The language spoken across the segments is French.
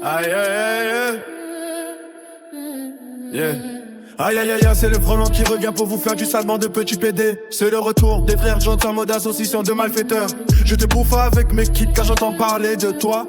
Aïe aïe aïe yeah. Aïe aïe aïe, c'est le frelon qui revient pour vous faire du salement de petits PD. C'est le retour des frères Jones en mode association de malfaiteurs. Je te bouffe avec mes kicks car j'entends parler de toi.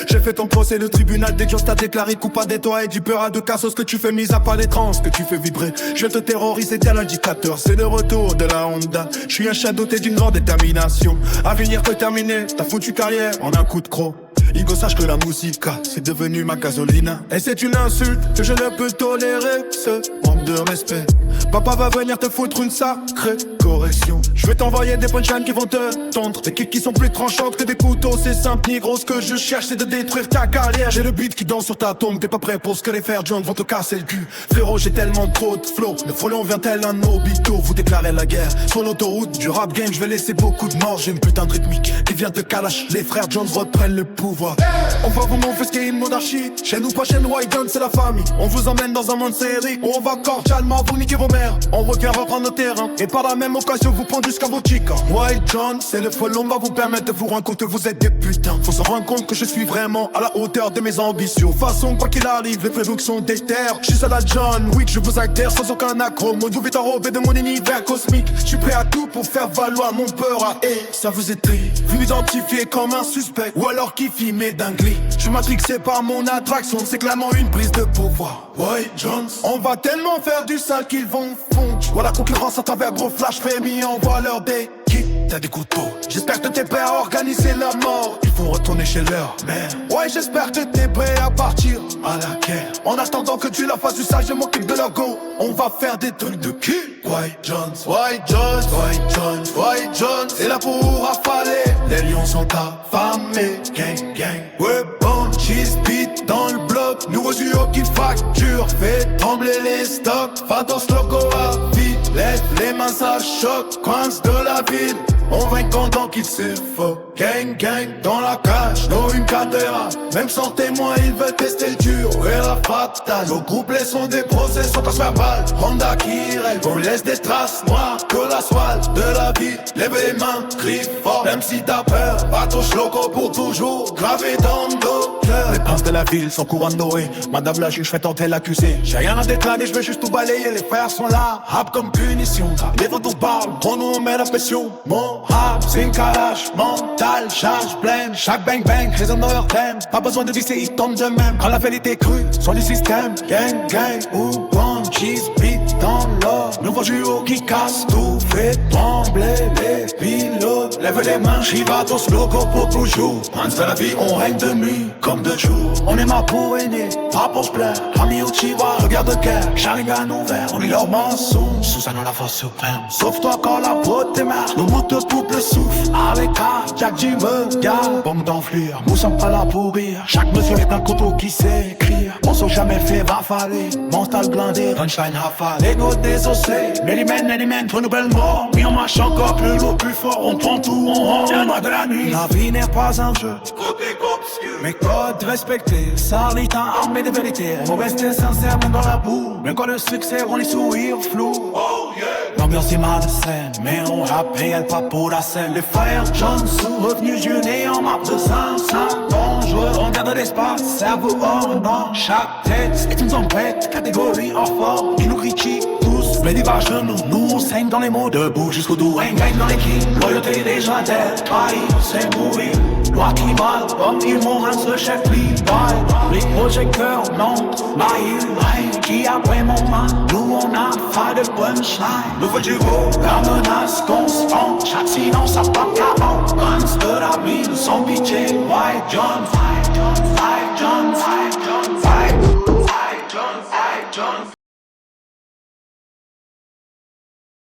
J'ai fait ton procès, le tribunal des dios t'a déclaré coupable des toi et du peur à deux cassos que tu fais mis à part les trans, que tu fais vibrer. Je te terrorise, tel indicateur, c'est le retour de la Honda. Je suis un chat doté d'une grande détermination. À venir te terminer ta foutue carrière en un coup de croc. Igo, sache que la musique, c'est devenu ma gasolina. Et c'est une insulte que je ne peux tolérer, ce manque de respect. Papa va venir te foutre une sacrée correction. Je vais t'envoyer des punchlines qui vont te tondre, des kicks qui sont plus tranchants que des couteaux. C'est simple, négro, ce que je cherche c'est de détruire ta carrière. J'ai le beat qui danse sur ta tombe, t'es pas prêt pour ce que les frères Jones vont te casser le cul. Frérot, j'ai tellement trop de flow, le frelon vient tel un obito. Vous déclarez la guerre sur l'autoroute du rap game. Je vais laisser beaucoup de morts, j'ai une putain de rythmique qui vient de Kalash. Les frères Jones reprennent le pouvoir. On va vous m'offusquer une monarchie. Chez nous, pas chez nous, White Jones, c'est la famille. On vous emmène dans un monde série où on va cordialement vous niquer vos mères. On revient reprendre nos terrains et par la même occasion vous prendre jusqu'à vos chicas. White Jones, c'est le frelon, va vous permettre de vous rendre compte que vous êtes des putains. Faut se rendre compte que je suis vraiment à la hauteur de mes ambitions. Façon, quoi qu'il arrive, les playbooks sont des terres. Je suis à la John Wick, je vous actère sans aucun accro. Mon vite enrobé de mon univers cosmique. Je suis prêt à tout pour faire valoir mon peur à et ça vous est triste. Vu m'identifier comme un suspect ou alors qui filme mes dingueries. Je suis matrixé par mon attraction, c'est clairement une prise de pouvoir. White Jones, on va tellement faire du sale qu'ils vont fondre. Voilà la concurrence à travers gros flash mis en valeur des kits. T'as des couteaux, j'espère que t'es prêt à organiser la mort. Ils vont retourner chez leur mère. Ouais, j'espère que t'es prêt à partir à la guerre. En attendant que tu leur fasses du sale, je m'occupe de leur go. On va faire des trucs de cul. White Jones, White Jones, White Jones, White Jones. C'est là pour rafaler. Les lions sont affamés. Gang, gang. Ouais, bon, cheese beat dans le bloc. Nouveau duo qui facture. Fait trembler les stocks. Fatos loco à vie. Lève les mains, ça choque. Coince de la ville. On vainquant donc qu'il s'effoque. Gang, gang, dans la cage, dans une cadera. Même sans témoin, ils veulent tester le dur et la fatale. Nos grouplets sont des procès, sont transverbales. Honda qui règle, on laisse des traces noires que la soile de la vie. Lève les mains, crie fort, même si t'as peur. Patos loco pour toujours, gravé dans le dos. Les princes de la ville sont courants de Noé. Madame la juge fait tenter l'accusé. J'ai rien à déclarer, je veux juste tout balayer. Les frères sont là, rap comme punition. Les vautours parlent, on nous met la pression. Mon rap, c'est une calage mentale, charge pleine. Chaque bang bang résonne dans leur thème. Pas besoin de visser, ils tombent de même. Quand la vérité crue sur le système. Gang gang ou one cheese beat dans l'or. Nouveau duo qui casse tout, fait trembler les pilotes. Lève les mains, Chivatos loco pour toujours. Prince de la vie, on règne de nuit comme de jour. On est ma pour aîné, pas pour se plaire. Ami au Chiva, regarde de guerre. Sharingan ouvert, on est leur mensonge. Susanna la force suprême. Sauve-toi quand la beauté marche. Nos mots te coupent le souffle. Avec Jack Jim me garde. Bombe d'enflure, nous sommes pas là pour rire. Chaque mesure est un couteau qui sait écrire. On s'est jamais fait rafaler. Mental blindé, punchline rafale. Ego désossé, Mélimène, renouvellement. Mais on marche encore plus lourd, plus fort. On prend tout, on rentre. Tiens-moi de la nuit. La vie n'est pas un jeu. Mes codes respectés, salitain armé de vérité. Faut rester sincère même dans la boue. Même quand le succès rend les sourires flous. Oh yeah. L'ambiance est malsaine, mais on rappe réel pas pour la scène. Les frères Jones sont revenus jeûner en map de 500. Dangereux, on garde l'espace, cerveau hors dans chaque tête. est une tempête, catégorie hors forme. Ils nous critiquent tous, mais des vaches de nous on saigne dans les mots debout jusqu'au dos. Un gagne dans l'équipe, loyauté des gens d'être trahi, c'est mourir. Loi qui mal, comme ils m'ont le chef libéral. Les projecteurs montent, maïl, qui après mon main. Nous on a pas de punchline. Nouveau duo, la menace constante. Chaque silence a pas qu'à guns de la ville, sans pitié. White John, White John, White John, White John.